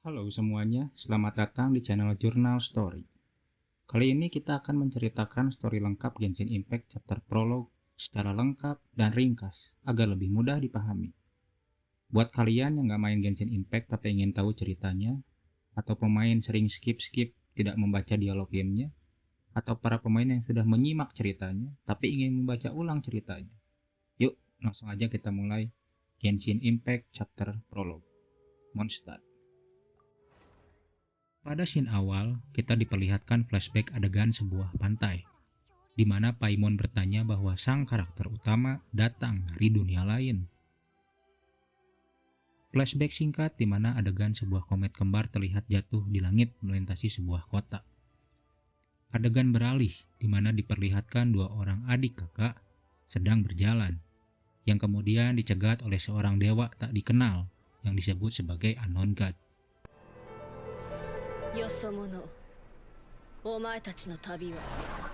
Halo semuanya, selamat datang di channel Journal Story. Kali ini kita akan menceritakan story lengkap Genshin Impact Chapter Prologue secara lengkap dan ringkas agar lebih mudah dipahami. Buat kalian yang nggak main Genshin Impact tapi ingin tahu ceritanya, atau pemain sering skip-skip tidak membaca dialog gamenya, atau para pemain yang sudah menyimak ceritanya tapi ingin membaca ulang ceritanya. Yuk, langsung aja kita mulai Genshin Impact Chapter Prologue. Mondstadt. Pada scene awal, kita diperlihatkan flashback adegan sebuah pantai, di mana Paimon bertanya bahwa sang karakter utama datang dari dunia lain. Flashback singkat di mana adegan sebuah komet kembar terlihat jatuh di langit melintasi sebuah kota. Adegan beralih di mana diperlihatkan dua orang adik kakak sedang berjalan, yang kemudian dicegat oleh seorang dewa tak dikenal yang disebut sebagai Unknown God. よそ者、お前たちの旅は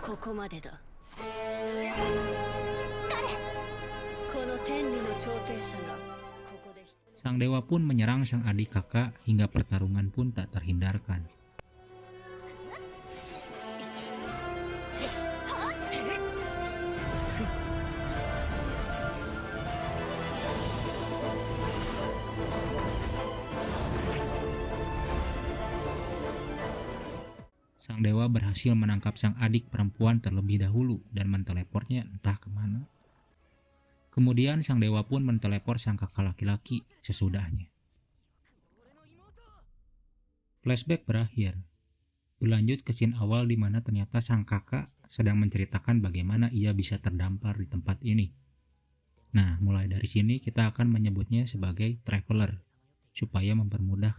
ここまでだ。この天理の調停者がここで。 Sang dewa pun menyerang sang adik kakak hingga pertarungan pun tak terhindarkan. Sang dewa berhasil menangkap sang adik perempuan terlebih dahulu dan menteleportnya entah kemana. Kemudian sang dewa pun menteleport sang kakak laki-laki sesudahnya. Flashback berakhir. Berlanjut ke scene awal di mana ternyata sang kakak sedang menceritakan bagaimana ia bisa terdampar di tempat ini. Nah, mulai dari sini kita akan menyebutnya sebagai Traveler, supaya mempermudah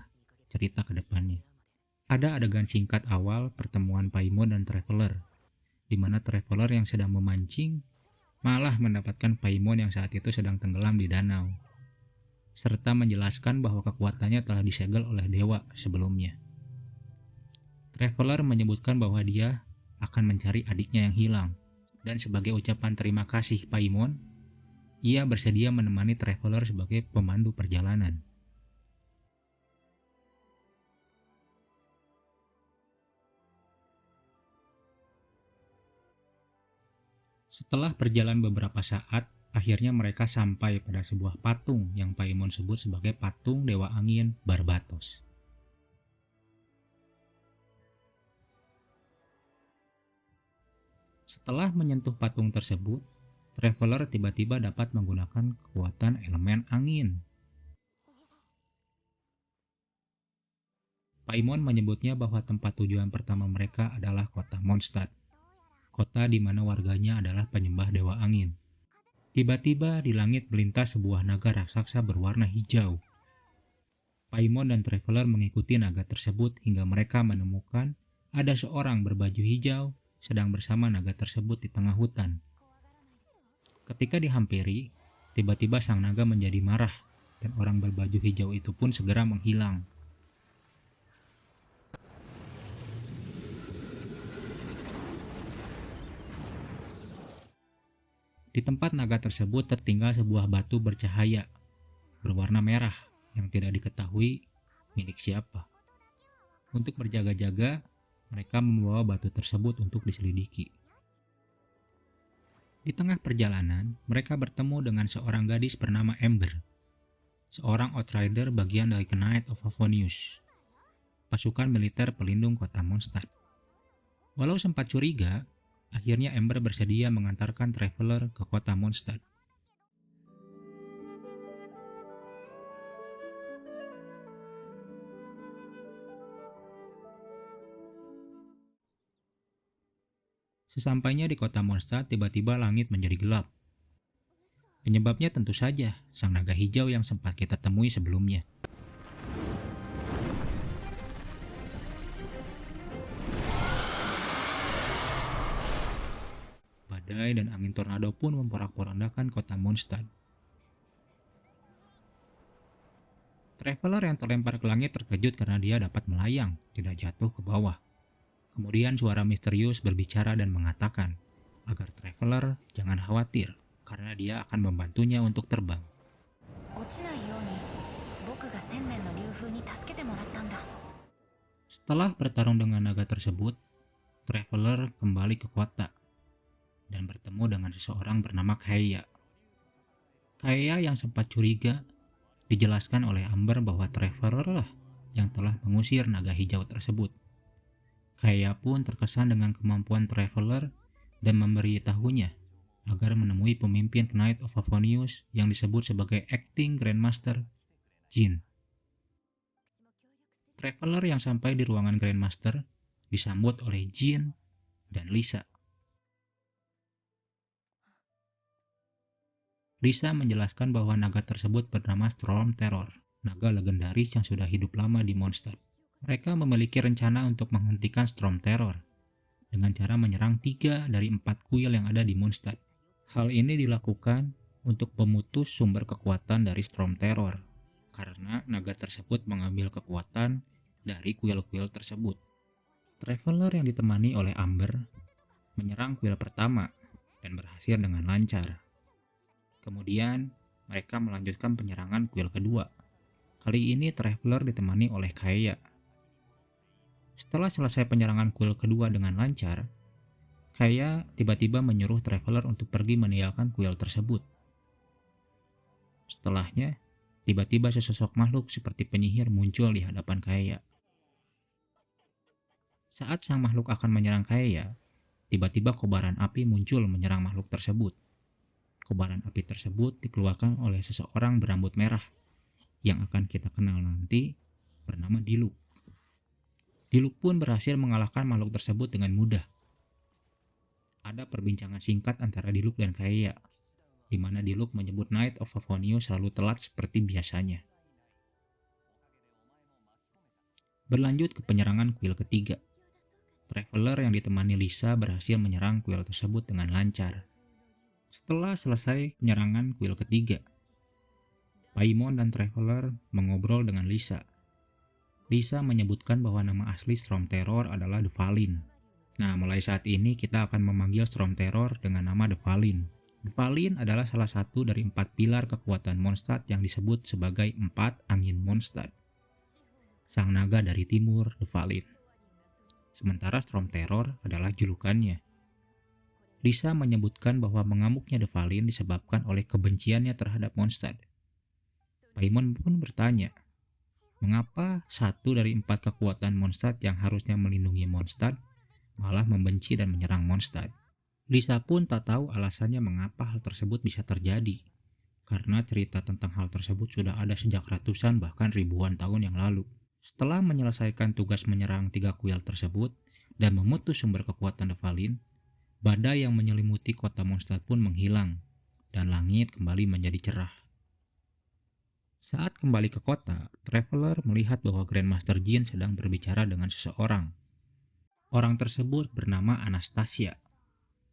cerita ke depannya. Ada adegan singkat awal pertemuan Paimon dan Traveler, di mana Traveler yang sedang memancing malah mendapatkan Paimon yang saat itu sedang tenggelam di danau, serta menjelaskan bahwa kekuatannya telah disegel oleh dewa sebelumnya. Traveler menyebutkan bahwa dia akan mencari adiknya yang hilang, dan sebagai ucapan terima kasih Paimon, ia bersedia menemani Traveler sebagai pemandu perjalanan. Setelah berjalan beberapa saat, akhirnya mereka sampai pada sebuah patung yang Paimon sebut sebagai patung Dewa Angin Barbatos. Setelah menyentuh patung tersebut, Traveler tiba-tiba dapat menggunakan kekuatan elemen angin. Paimon menyebutnya bahwa tempat tujuan pertama mereka adalah kota Mondstadt, kota di mana warganya adalah penyembah dewa angin. Tiba-tiba di langit melintas sebuah naga raksasa berwarna hijau. Paimon dan Traveler mengikuti naga tersebut hingga mereka menemukan ada seorang berbaju hijau sedang bersama naga tersebut di tengah hutan. Ketika dihampiri, tiba-tiba sang naga menjadi marah dan orang berbaju hijau itu pun segera menghilang. Di tempat naga tersebut tertinggal sebuah batu bercahaya, berwarna merah yang tidak diketahui milik siapa. Untuk berjaga-jaga, mereka membawa batu tersebut untuk diselidiki. Di tengah perjalanan, mereka bertemu dengan seorang gadis bernama Ember, seorang outrider bagian dari Knight of Favonius, pasukan militer pelindung kota Mondstadt. Walau sempat curiga, akhirnya Ember bersedia mengantarkan Traveler ke kota Mondstadt. Sesampainya di kota Mondstadt, tiba-tiba langit menjadi gelap. Penyebabnya tentu saja sang naga hijau yang sempat kita temui sebelumnya. Badai dan angin tornado pun memporak-porandakan kota Mondstadt. Traveler yang terlempar ke langit terkejut karena dia dapat melayang, tidak jatuh ke bawah. Kemudian suara misterius berbicara dan mengatakan agar Traveler jangan khawatir karena dia akan membantunya untuk terbang. 落ちないように僕が千年の流風に助けてもらったんだ。 Setelah bertarung dengan naga tersebut, Traveler kembali ke kota dan bertemu dengan seseorang bernama Kaeya. Kaeya yang sempat curiga dijelaskan oleh Amber bahwa Traveler lah yang telah mengusir naga hijau tersebut. Kaeya pun terkesan dengan kemampuan Traveler dan memberitahunya agar menemui pemimpin Knight of Favonius yang disebut sebagai Acting Grandmaster, Jin. Traveler yang sampai di ruangan Grandmaster disambut oleh Jin dan Lisa. Lisa menjelaskan bahwa naga tersebut bernama Storm Terror, naga legendaris yang sudah hidup lama di Mondstadt. Mereka memiliki rencana untuk menghentikan Storm Terror dengan cara menyerang 3 dari 4 kuil yang ada di Mondstadt. Hal ini dilakukan untuk memutus sumber kekuatan dari Storm Terror, karena naga tersebut mengambil kekuatan dari kuil-kuil tersebut. Traveler yang ditemani oleh Amber menyerang kuil pertama dan berhasil dengan lancar. Kemudian mereka melanjutkan penyerangan kuil kedua. Kali ini Traveler ditemani oleh Kaeya. Setelah selesai penyerangan kuil kedua dengan lancar, Kaeya tiba-tiba menyuruh Traveler untuk pergi meninggalkan kuil tersebut. Setelahnya, tiba-tiba sesosok makhluk seperti penyihir muncul di hadapan Kaeya. Saat sang makhluk akan menyerang Kaeya, tiba-tiba kobaran api muncul menyerang makhluk tersebut. Kobaran api tersebut dikeluarkan oleh seseorang berambut merah yang akan kita kenal nanti bernama Diluc. Diluc pun berhasil mengalahkan makhluk tersebut dengan mudah. Ada perbincangan singkat antara Diluc dan Kaeya, di mana Diluc menyebut Knight of Favonius selalu telat seperti biasanya. Berlanjut ke penyerangan kuil ketiga. Traveler yang ditemani Lisa berhasil menyerang kuil tersebut dengan lancar. Setelah selesai penyerangan kuil ketiga, Paimon dan Traveler mengobrol dengan Lisa. Lisa menyebutkan bahwa nama asli Storm Terror adalah Dvalin. Nah, mulai saat ini kita akan memanggil Storm Terror dengan nama Dvalin. Dvalin adalah salah satu dari 4 pilar kekuatan Mondstadt yang disebut sebagai 4 angin Mondstadt. Sang naga dari timur, Dvalin. Sementara Storm Terror adalah julukannya. Lisa menyebutkan bahwa mengamuknya Dvalin disebabkan oleh kebenciannya terhadap Mondstadt. Paimon pun bertanya, mengapa 1 dari 4 kekuatan Mondstadt yang harusnya melindungi Mondstadt malah membenci dan menyerang Mondstadt? Lisa pun tak tahu alasannya mengapa hal tersebut bisa terjadi, karena cerita tentang hal tersebut sudah ada sejak ratusan bahkan ribuan tahun yang lalu. Setelah menyelesaikan tugas menyerang 3 kuil tersebut dan memutus sumber kekuatan Dvalin, badai yang menyelimuti kota Mondstadt pun menghilang dan langit kembali menjadi cerah. Saat kembali ke kota, Traveler melihat bahwa Grandmaster Jin sedang berbicara dengan seseorang. Orang tersebut bernama Anastasia,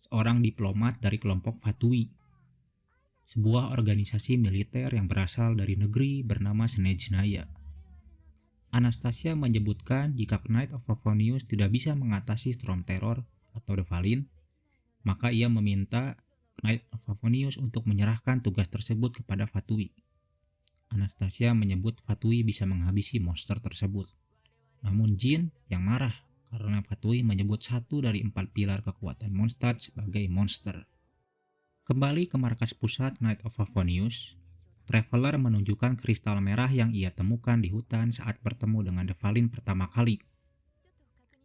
seorang diplomat dari kelompok Fatui, sebuah organisasi militer yang berasal dari negeri bernama Snezhnaya. Anastasia menyebutkan jika Knight of Favonius tidak bisa mengatasi Storm Terror atau Dvalin, maka ia meminta Knight of Favonius untuk menyerahkan tugas tersebut kepada Fatui. Anastasia menyebut Fatui bisa menghabisi monster tersebut. Namun Jin yang marah karena Fatui menyebut 1 dari 4 pilar kekuatan Mondstadt sebagai monster. Kembali ke markas pusat Knight of Favonius, Traveler menunjukkan kristal merah yang ia temukan di hutan saat bertemu dengan Dvalin pertama kali.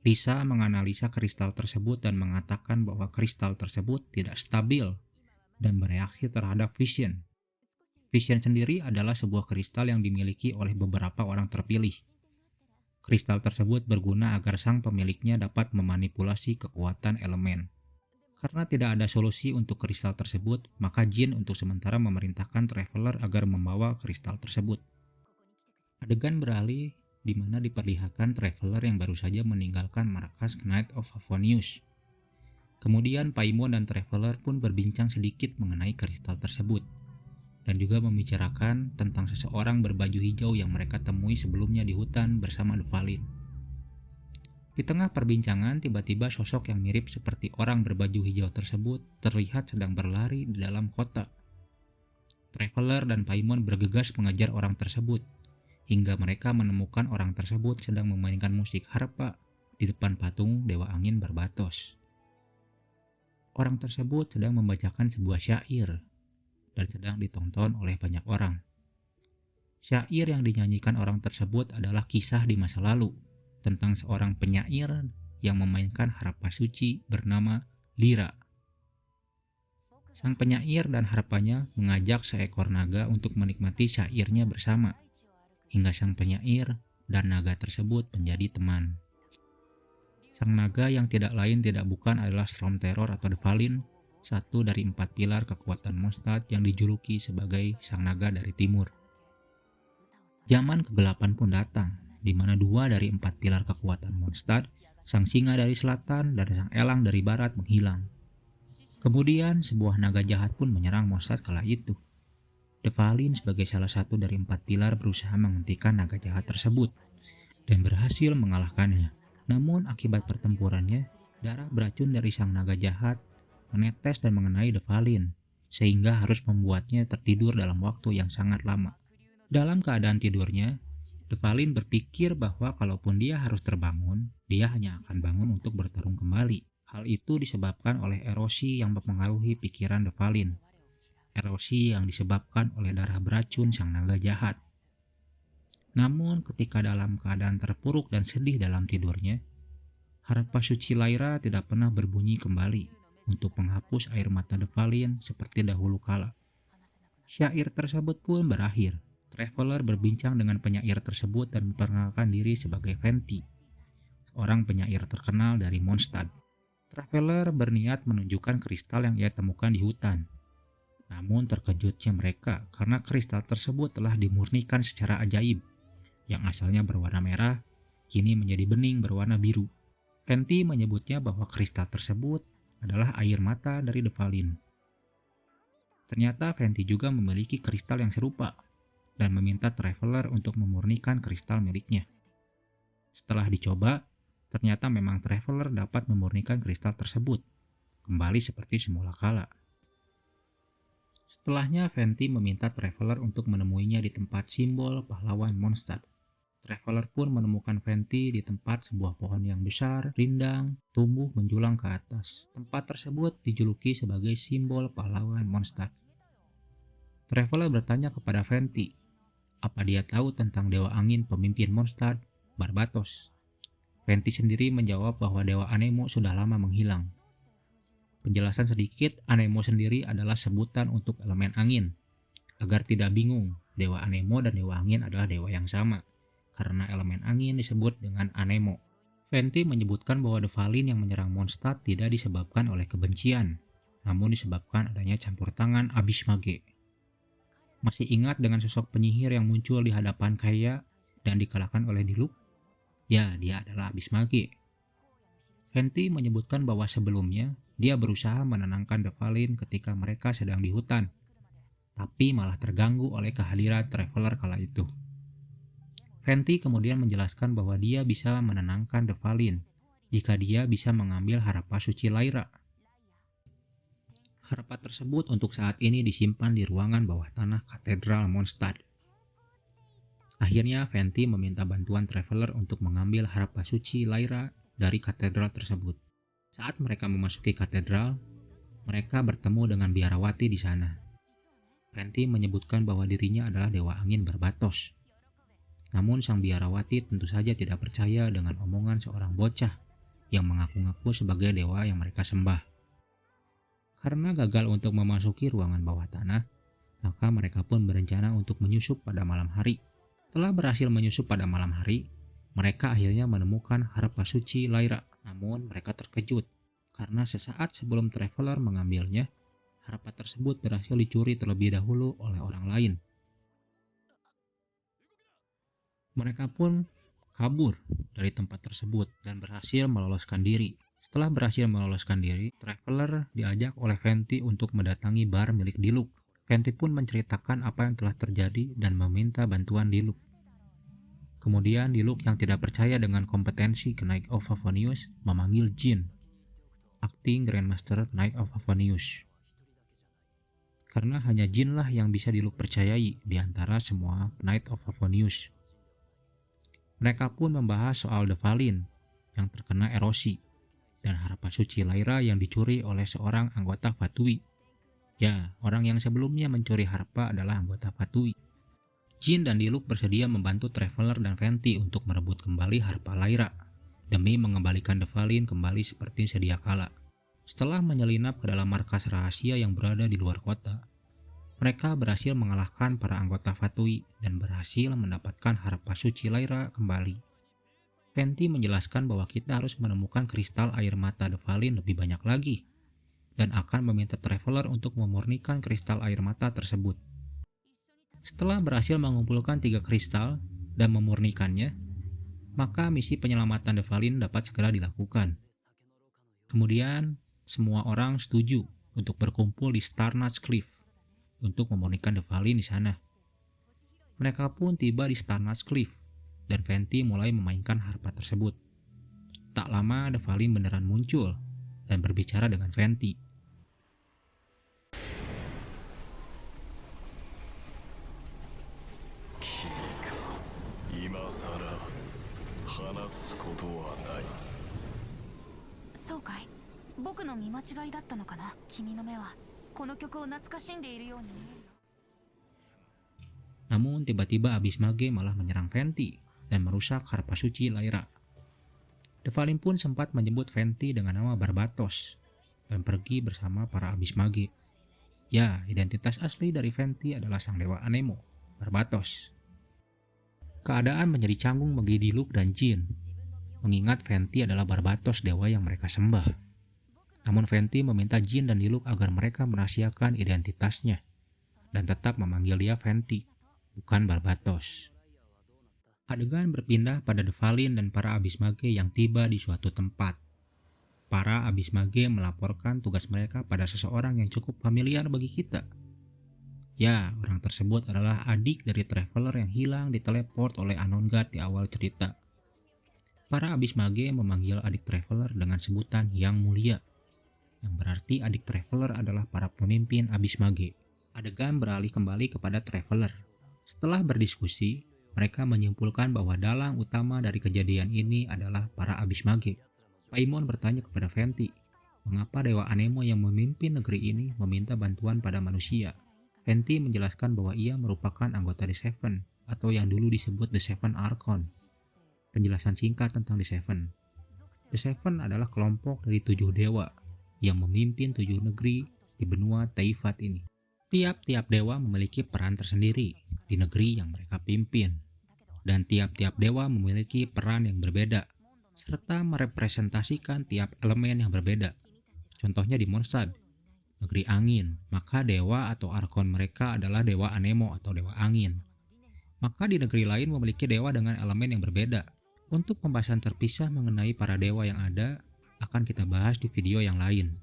Lisa menganalisa kristal tersebut dan mengatakan bahwa kristal tersebut tidak stabil dan bereaksi terhadap Vision. Vision sendiri adalah sebuah kristal yang dimiliki oleh beberapa orang terpilih. Kristal tersebut berguna agar sang pemiliknya dapat memanipulasi kekuatan elemen. Karena tidak ada solusi untuk kristal tersebut, maka Jin untuk sementara memerintahkan Traveler agar membawa kristal tersebut. Adegan beralih di mana diperlihatkan Traveler yang baru saja meninggalkan markas Knight of Favonius. Kemudian Paimon dan Traveler pun berbincang sedikit mengenai kristal tersebut, dan juga membicarakan tentang seseorang berbaju hijau yang mereka temui sebelumnya di hutan bersama Dvalin. Di tengah perbincangan, tiba-tiba sosok yang mirip seperti orang berbaju hijau tersebut terlihat sedang berlari di dalam kota. Traveler dan Paimon bergegas mengejar orang tersebut, hingga mereka menemukan orang tersebut sedang memainkan musik harpa di depan patung Dewa Angin Barbatos. Orang tersebut sedang membacakan sebuah syair dan sedang ditonton oleh banyak orang. Syair yang dinyanyikan orang tersebut adalah kisah di masa lalu tentang seorang penyair yang memainkan harpa suci bernama Lira. Sang penyair dan harpanya mengajak seekor naga untuk menikmati syairnya bersama, hingga sang penyair dan naga tersebut menjadi teman. Sang naga yang tidak lain tidak bukan adalah Storm Terror atau Dvalin, satu dari 4 pilar kekuatan Mondstadt yang dijuluki sebagai sang naga dari timur. Zaman kegelapan pun datang, di mana 2 dari 4 pilar kekuatan Mondstadt, sang singa dari selatan dan sang elang dari barat menghilang. Kemudian sebuah naga jahat pun menyerang Mondstadt kala itu. Dvalin sebagai salah satu dari 4 pilar berusaha menghentikan naga jahat tersebut dan berhasil mengalahkannya. Namun akibat pertempurannya, darah beracun dari sang naga jahat menetes dan mengenai Dvalin, sehingga harus membuatnya tertidur dalam waktu yang sangat lama. Dalam keadaan tidurnya, Dvalin berpikir bahwa kalaupun dia harus terbangun, dia hanya akan bangun untuk bertarung kembali. Hal itu disebabkan oleh erosi yang mempengaruhi pikiran Dvalin. Erosi yang disebabkan oleh darah beracun sang naga jahat. Namun ketika dalam keadaan terpuruk dan sedih dalam tidurnya, harpa suci Lyra tidak pernah berbunyi kembali untuk menghapus air mata Dvalin seperti dahulu kala. Syair tersebut pun berakhir. Traveler berbincang dengan penyair tersebut dan memperkenalkan diri sebagai Venti, seorang penyair terkenal dari Mondstadt. Traveler berniat menunjukkan kristal yang ia temukan di hutan. Namun terkejutnya mereka karena kristal tersebut telah dimurnikan secara ajaib. Yang asalnya berwarna merah, kini menjadi bening berwarna biru. Venti menyebutnya bahwa kristal tersebut adalah air mata dari Dvalin. Ternyata Venti juga memiliki kristal yang serupa dan meminta Traveler untuk memurnikan kristal miliknya. Setelah dicoba, ternyata memang Traveler dapat memurnikan kristal tersebut, kembali seperti semula kala. Setelahnya Venti meminta Traveler untuk menemuinya di tempat simbol pahlawan Mondstadt. Traveler pun menemukan Venti di tempat sebuah pohon yang besar, rindang, tumbuh menjulang ke atas. Tempat tersebut dijuluki sebagai simbol pahlawan Mondstadt. Traveler bertanya kepada Venti, apa dia tahu tentang Dewa Angin pemimpin Mondstadt, Barbatos? Venti sendiri menjawab bahwa Dewa Anemo sudah lama menghilang. Penjelasan sedikit, Anemo sendiri adalah sebutan untuk elemen angin. Agar tidak bingung, Dewa Anemo dan Dewa Angin adalah dewa yang sama, karena elemen angin disebut dengan Anemo. Venti menyebutkan bahwa Dvalin yang menyerang Mondstadt tidak disebabkan oleh kebencian, namun disebabkan adanya campur tangan Abismage. Masih ingat dengan sosok penyihir yang muncul di hadapan Kaeya dan dikalahkan oleh Diluc? Ya, dia adalah Abismage. Venti menyebutkan bahwa sebelumnya dia berusaha menenangkan Dvalin ketika mereka sedang di hutan, tapi malah terganggu oleh kehadiran Traveler kala itu. Venti kemudian menjelaskan bahwa dia bisa menenangkan Dvalin jika dia bisa mengambil harpa suci Lyra. Harpa tersebut untuk saat ini disimpan di ruangan bawah tanah Katedral Mondstadt. Akhirnya Venti meminta bantuan Traveler untuk mengambil harpa suci Lyra dari katedral tersebut. Saat mereka memasuki katedral, mereka bertemu dengan biarawati di sana. Venti menyebutkan bahwa dirinya adalah Dewa Angin Barbatos. Namun sang biarawati tentu saja tidak percaya dengan omongan seorang bocah yang mengaku-ngaku sebagai dewa yang mereka sembah. Karena gagal untuk memasuki ruangan bawah tanah, maka mereka pun berencana untuk menyusup pada malam hari. Setelah berhasil menyusup pada malam hari, mereka akhirnya menemukan harpa suci Lyra. Namun mereka terkejut karena sesaat sebelum Traveler mengambilnya, harpa tersebut berhasil dicuri terlebih dahulu oleh orang lain. Mereka pun kabur dari tempat tersebut dan berhasil meloloskan diri. Setelah berhasil meloloskan diri, Traveler diajak oleh Venti untuk mendatangi bar milik Diluc. Venti pun menceritakan apa yang telah terjadi dan meminta bantuan Diluc. Kemudian Diluc yang tidak percaya dengan kompetensi Knight of Favonius memanggil Jin, acting Grandmaster Knight of Favonius. Karena hanya Jin lah yang bisa Diluc percayai di antara semua Knight of Favonius. Mereka pun membahas soal Devalin yang terkena erosi dan harpa suci Lyra yang dicuri oleh seorang anggota Fatui. Ya, orang yang sebelumnya mencuri harpa adalah anggota Fatui. Jin dan Diluc bersedia membantu Traveler dan Venti untuk merebut kembali harpa Lyra demi mengembalikan Devalin kembali seperti sedia kala. Setelah menyelinap ke dalam markas rahasia yang berada di luar kota, mereka berhasil mengalahkan para anggota Fatui dan berhasil mendapatkan harpa suci Lyra kembali. Venti menjelaskan bahwa kita harus menemukan kristal air mata Devalin lebih banyak lagi dan akan meminta Traveler untuk memurnikan kristal air mata tersebut. Setelah berhasil mengumpulkan 3 kristal dan memurnikannya, maka misi penyelamatan Devalin dapat segera dilakukan. Kemudian, semua orang setuju untuk berkumpul di Starnatch Cliff untuk memurnikan Devalin di sana. Mereka pun tiba di Starnatch Cliff dan Venti mulai memainkan harpa tersebut. Tak lama Devalin beneran muncul dan berbicara dengan Venti. Namun tiba-tiba Abyss Mage malah menyerang Venti dan merusak harpa suci Lyra. Devalin pun sempat menyebut Venti dengan nama Barbatos dan pergi bersama para Abyss Mage. Ya, identitas asli dari Venti adalah sang dewa Anemo, Barbatos. Keadaan menjadi canggung bagi Diluc dan Jin, mengingat Venti adalah Barbatos dewa yang mereka sembah. Namun Venti meminta Jin dan Diluc agar mereka merahasiakan identitasnya dan tetap memanggil dia Venti, bukan Barbatos. Adegan berpindah pada Devalin dan para Abyss Mage yang tiba di suatu tempat. Para Abyss Mage melaporkan tugas mereka pada seseorang yang cukup familiar bagi kita. Ya, orang tersebut adalah adik dari Traveler yang hilang diteleport oleh Anongard di awal cerita. Para Abyss Mage memanggil adik Traveler dengan sebutan Yang Mulia, yang berarti adik Traveler adalah para pemimpin Abyss Mage. Adegan beralih kembali kepada Traveler. Setelah berdiskusi, mereka menyimpulkan bahwa dalang utama dari kejadian ini adalah para Abyss Mage. Paimon bertanya kepada Venti, mengapa Dewa Anemo yang memimpin negeri ini meminta bantuan pada manusia. Venti menjelaskan bahwa ia merupakan anggota The Seven, atau yang dulu disebut The Seven Archon. Penjelasan singkat tentang The Seven. The Seven adalah kelompok dari 7 dewa yang memimpin 7 negeri di benua Teyvat ini. Tiap-tiap dewa memiliki peran tersendiri di negeri yang mereka pimpin, dan tiap-tiap dewa memiliki peran yang berbeda, serta merepresentasikan tiap elemen yang berbeda. Contohnya di Mondstadt, negeri angin, maka dewa atau arkon mereka adalah dewa Anemo atau dewa angin. Maka di negeri lain memiliki dewa dengan elemen yang berbeda. Untuk pembahasan terpisah mengenai para dewa yang ada, akan kita bahas di video yang lain.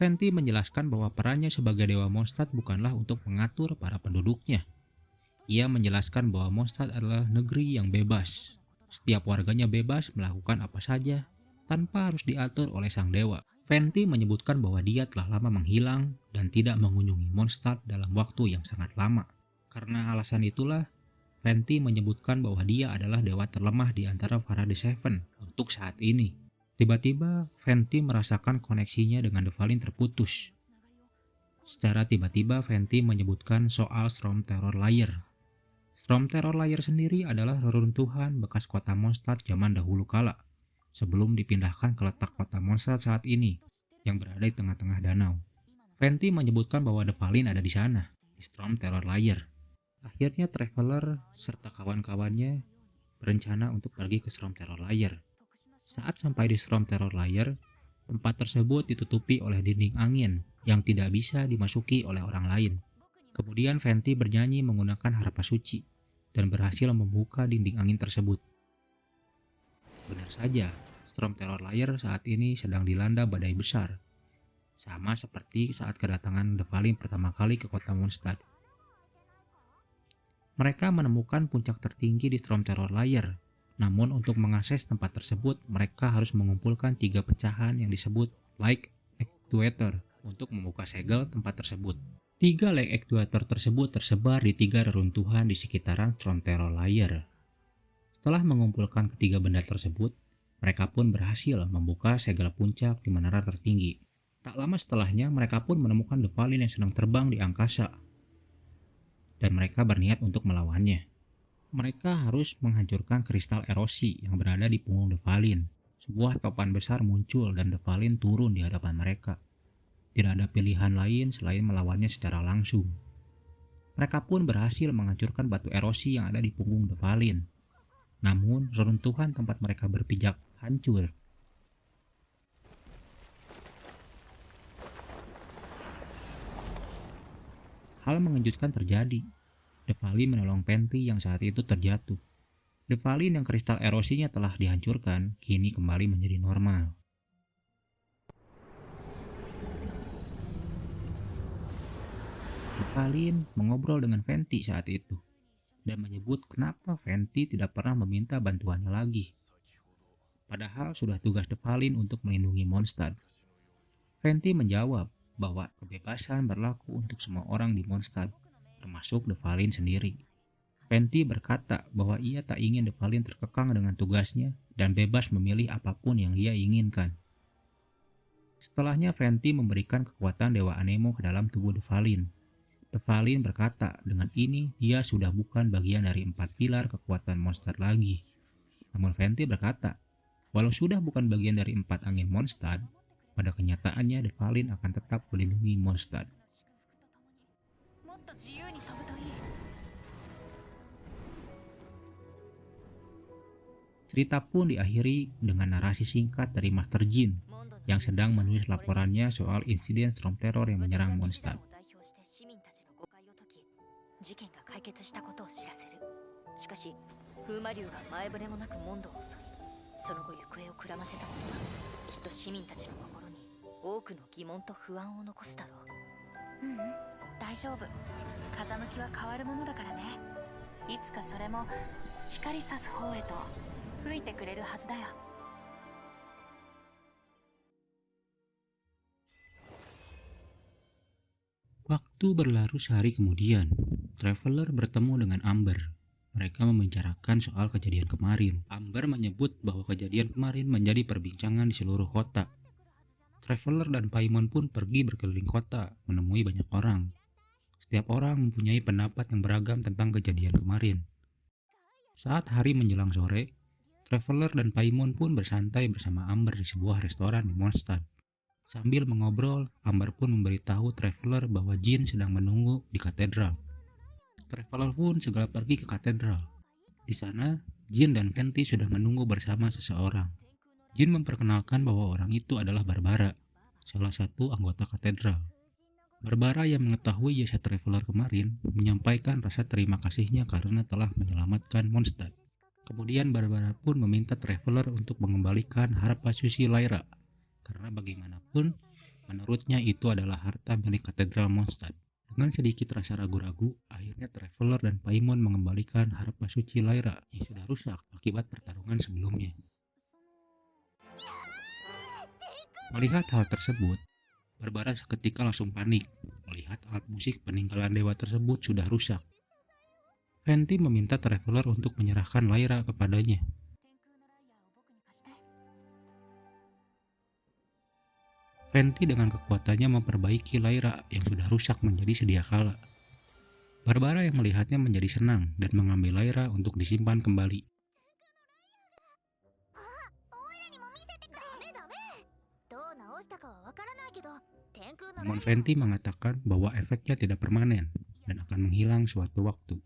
Venti menjelaskan bahwa perannya sebagai dewa Mondstadt bukanlah untuk mengatur para penduduknya. Ia menjelaskan bahwa Mondstadt adalah negeri yang bebas. Setiap warganya bebas melakukan apa saja tanpa harus diatur oleh sang dewa. Venti menyebutkan bahwa dia telah lama menghilang dan tidak mengunjungi Mondstadt dalam waktu yang sangat lama. Karena alasan itulah, Venti menyebutkan bahwa dia adalah dewa terlemah di antara para The Seven untuk saat ini. Tiba-tiba, Venti merasakan koneksinya dengan Devalin terputus. Secara tiba-tiba, Venti menyebutkan soal Storm Terror Lair. Storm Terror Lair sendiri adalah reruntuhan bekas kota Mondstadt zaman dahulu kala, sebelum dipindahkan ke letak kota Mondstadt saat ini, yang berada di tengah-tengah danau. Venti menyebutkan bahwa Devalin ada di sana, di Storm Terror Lair. Akhirnya Traveler serta kawan-kawannya berencana untuk pergi ke Storm Terror Lair. Saat sampai di Storm Terror Lair, tempat tersebut ditutupi oleh dinding angin yang tidak bisa dimasuki oleh orang lain. Kemudian Venti bernyanyi menggunakan harpa suci dan berhasil membuka dinding angin tersebut. Benar saja, Storm Terror Lair saat ini sedang dilanda badai besar, sama seperti saat kedatangan Devalin pertama kali ke kota Mondstadt. Mereka menemukan puncak tertinggi di Storm Terror Lair. Namun untuk mengakses tempat tersebut, mereka harus mengumpulkan 3 pecahan yang disebut Lake Actuator untuk membuka segel tempat tersebut. 3 Lake Actuator tersebut tersebar di 3 reruntuhan di sekitaran Storm Terror Lair. Setelah mengumpulkan ketiga benda tersebut, mereka pun berhasil membuka segel puncak di menara tertinggi. Tak lama setelahnya, mereka pun menemukan Devalin yang sedang terbang di angkasa. Dan mereka berniat untuk melawannya. Mereka harus menghancurkan kristal erosi yang berada di punggung Devalin. Sebuah topan besar muncul dan Devalin turun di hadapan mereka. Tidak ada pilihan lain selain melawannya secara langsung. Mereka pun berhasil menghancurkan batu erosi yang ada di punggung Devalin. Namun, reruntuhan tempat mereka berpijak hancur. Hal mengejutkan terjadi. Devalin menolong Venti yang saat itu terjatuh. Devalin yang kristal erosinya telah dihancurkan, kini kembali menjadi normal. Devalin mengobrol dengan Venti saat itu dan menyebut kenapa Venti tidak pernah meminta bantuannya lagi. Padahal sudah tugas Devalin untuk melindungi Mondstadt. Venti menjawab bahwa kebebasan berlaku untuk semua orang di Mondstadt, termasuk Devalin sendiri. Venti berkata bahwa ia tak ingin Devalin terkekang dengan tugasnya dan bebas memilih apapun yang dia inginkan. Setelahnya Venti memberikan kekuatan Dewa Anemo ke dalam tubuh Devalin. Devalin berkata dengan ini dia sudah bukan bagian dari 4 pilar kekuatan Mondstadt lagi. Namun Venti berkata, walau sudah bukan bagian dari 4 angin Mondstadt, pada kenyataannya Devalin akan tetap melindungi Mondstadt. Cerita pun diakhiri dengan narasi singkat dari Master Jin yang sedang menulis laporannya soal insiden Storm Terror yang menyerang Mondstadt. 事件が解決したことを知らせる。しかし、風魔竜が前触れもなくモンドを襲い、その後行方をくらませたことは、きっと市民たちの心に多くの疑問と不安を残すだろう。大丈夫。風向きは変わるものだからね。いつかそれも光さす方へと吹いてくれるはずだよ。Waktu berlalu sehari kemudian, Traveler bertemu dengan Amber. Mereka membicarakan soal kejadian kemarin. Amber menyebut bahwa kejadian kemarin menjadi perbincangan di seluruh kota. Traveler dan Paimon pun pergi berkeliling kota, menemui banyak orang. Setiap orang mempunyai pendapat yang beragam tentang kejadian kemarin. Saat hari menjelang sore, Traveler dan Paimon pun bersantai bersama Amber di sebuah restoran di Mondstadt. Sambil mengobrol, Amber pun memberitahu Traveler bahwa Jin sedang menunggu di katedral. Traveler pun segera pergi ke katedral. Di sana, Jin dan Venti sudah menunggu bersama seseorang. Jin memperkenalkan bahwa orang itu adalah Barbara, salah satu anggota katedral. Barbara yang mengetahui jasa Traveler kemarin menyampaikan rasa terima kasihnya karena telah menyelamatkan Mondstadt. Kemudian Barbara pun meminta Traveler untuk mengembalikan harpa suci Lyra. Karena bagaimanapun, menurutnya itu adalah harta milik katedral Mondstadt. Dengan sedikit rasa ragu-ragu, akhirnya Traveler dan Paimon mengembalikan harpa suci Lyra yang sudah rusak akibat pertarungan sebelumnya. Melihat hal tersebut, Barbara seketika langsung panik melihat alat musik peninggalan dewa tersebut sudah rusak. Venti meminta Traveler untuk menyerahkan Lyra kepadanya. Venti dengan kekuatannya memperbaiki Lyra yang sudah rusak menjadi sedia kala. Barbara yang melihatnya menjadi senang dan mengambil Lyra untuk disimpan kembali. Namun Venti mengatakan bahwa efeknya tidak permanen dan akan menghilang suatu waktu.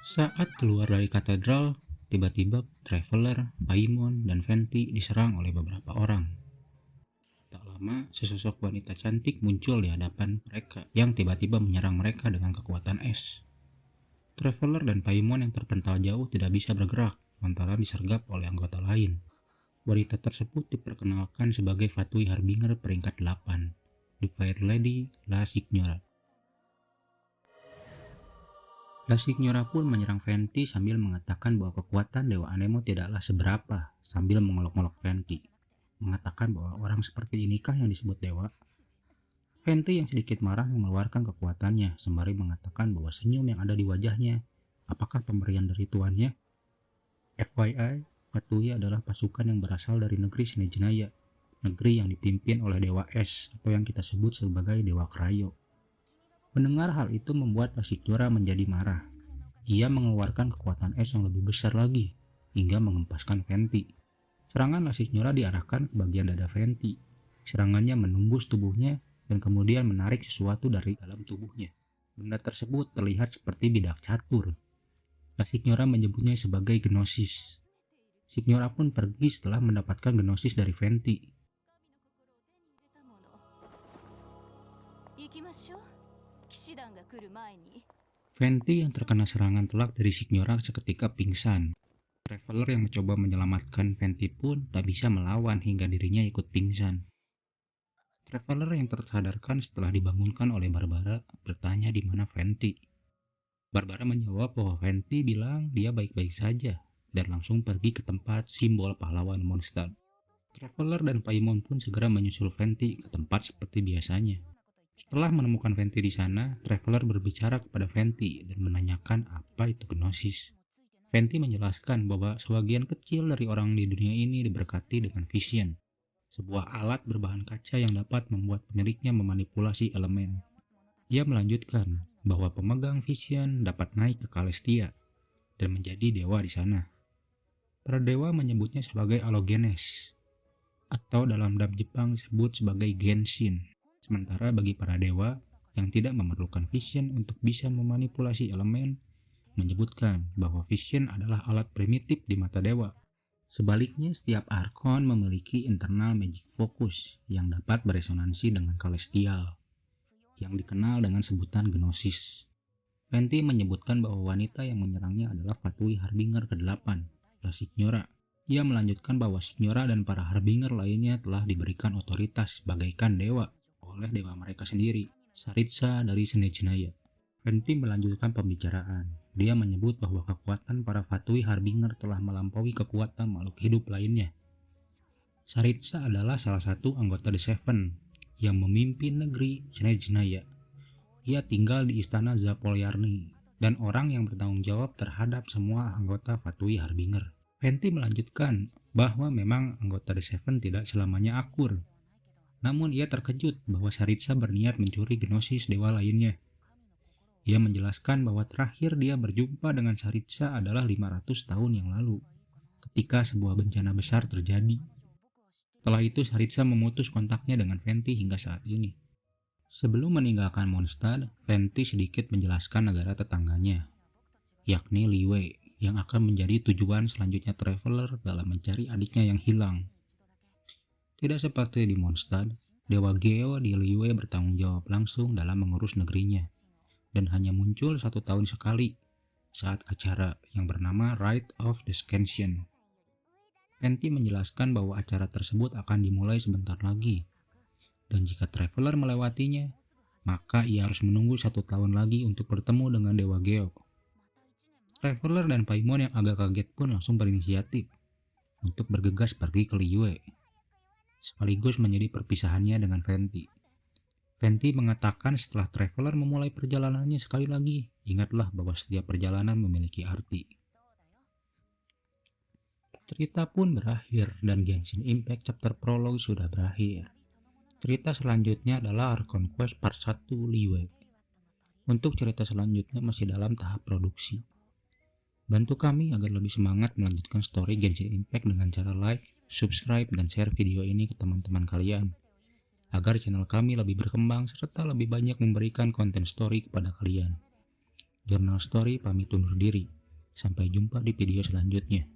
Saat keluar dari katedral, tiba-tiba Traveler, Paimon, dan Venti diserang oleh beberapa orang. Tak lama, sesosok wanita cantik muncul di hadapan mereka yang tiba-tiba menyerang mereka dengan kekuatan es. Traveler dan Paimon yang terpental jauh tidak bisa bergerak lantaran disergap oleh anggota lain. Wanita tersebut diperkenalkan sebagai Fatui Harbinger peringkat 8, The Fair Lady La Signora. La Signora pun menyerang Venti sambil mengatakan bahwa kekuatan Dewa Anemo tidaklah seberapa, sambil mengolok-olok Venti, mengatakan bahwa orang seperti inikah yang disebut dewa. Venti yang sedikit marah mengeluarkan kekuatannya sembari mengatakan bahwa senyum yang ada di wajahnya apakah pemberian dari tuannya. FYI, Fatui adalah pasukan yang berasal dari negeri Snezhnaya, negeri yang dipimpin oleh Dewa Es atau yang kita sebut sebagai Dewa Krayo. Mendengar hal itu membuat Lasigyora menjadi marah. Ia mengeluarkan kekuatan es yang lebih besar lagi, hingga mengempaskan Venti. Serangan Lasigyora diarahkan ke bagian dada Venti. Serangannya menembus tubuhnya dan kemudian menarik sesuatu dari dalam tubuhnya. Benda tersebut terlihat seperti bidak catur. Lasigyora menyebutnya sebagai Gnosis. Lasigyora pun pergi setelah mendapatkan Gnosis dari Venti. Venti yang terkena serangan telak dari Lasigyora seketika pingsan. Traveler yang mencoba menyelamatkan Venti pun tak bisa melawan hingga dirinya ikut pingsan. Traveler yang tersadarkan setelah dibangunkan oleh Barbara bertanya di mana Venti. Barbara menjawab bahwa Venti bilang dia baik-baik saja dan langsung pergi ke tempat simbol pahlawan Mondstadt. Traveler dan Paimon pun segera menyusul Venti ke tempat seperti biasanya. Setelah menemukan Venti di sana, Traveler berbicara kepada Venti dan menanyakan apa itu Gnosis. Venti menjelaskan bahwa sebagian kecil dari orang di dunia ini diberkati dengan Vision, sebuah alat berbahan kaca yang dapat membuat pemiliknya memanipulasi elemen. Dia melanjutkan bahwa pemegang Vision dapat naik ke Celestia dan menjadi dewa di sana. Para dewa menyebutnya sebagai Allogenes, atau dalam dub Jepang disebut sebagai Genshin. Sementara bagi para dewa yang tidak memerlukan Vision untuk bisa memanipulasi elemen, menyebutkan bahwa Vision adalah alat primitif di mata dewa. Sebaliknya, setiap Archon memiliki internal magic focus yang dapat beresonansi dengan Celestial, yang dikenal dengan sebutan Gnosis. Venti menyebutkan bahwa wanita yang menyerangnya adalah Fatui Harbinger ke-8, Lasigyora. Ia melanjutkan bahwa Lasigyora dan para Harbinger lainnya telah diberikan otoritas bagaikan dewa oleh dewa mereka sendiri, Saritsa dari Snezhnaya. Venti melanjutkan pembicaraan. Dia menyebut bahwa kekuatan para Fatui Harbinger telah melampaui kekuatan makhluk hidup lainnya. Saritsa adalah salah satu anggota The Seven yang memimpin negeri Snezhnaya. Ia tinggal di istana Zapolyarny dan orang yang bertanggung jawab terhadap semua anggota Fatui Harbinger. Venti melanjutkan bahwa memang anggota The Seven tidak selamanya akur. Namun ia terkejut bahwa Saritsa berniat mencuri Gnosis dewa lainnya. Ia menjelaskan bahwa terakhir dia berjumpa dengan Saritsa adalah 500 tahun yang lalu, ketika sebuah bencana besar terjadi. Setelah itu Saritsa memutus kontaknya dengan Venti hingga saat ini. Sebelum meninggalkan Mondstadt, Venti sedikit menjelaskan negara tetangganya, yakni Liyue, yang akan menjadi tujuan selanjutnya Traveler dalam mencari adiknya yang hilang. Tidak seperti di Mondstadt, Dewa Geo di Liyue bertanggung jawab langsung dalam mengurus negerinya, dan hanya muncul 1 tahun sekali saat acara yang bernama Rite of the Scansion. Venti menjelaskan bahwa acara tersebut akan dimulai sebentar lagi, dan jika Traveler melewatinya, maka ia harus menunggu 1 tahun lagi untuk bertemu dengan Dewa Geo. Traveler dan Paimon yang agak kaget pun langsung berinisiatif untuk bergegas pergi ke Liyue, sekaligus menjadi perpisahannya dengan Venti. Venti mengatakan setelah Traveler memulai perjalanannya sekali lagi, ingatlah bahwa setiap perjalanan memiliki arti. Cerita pun berakhir dan Genshin Impact chapter prologue sudah berakhir. Cerita selanjutnya adalah Archon Quest Part 1 Liyue. Untuk cerita selanjutnya masih dalam tahap produksi. Bantu kami agar lebih semangat melanjutkan story Genshin Impact dengan cara like, subscribe, dan share video ini ke teman-teman kalian, agar channel kami lebih berkembang serta lebih banyak memberikan konten story kepada kalian. Jurnal Story pamit undur diri. Sampai jumpa di video selanjutnya.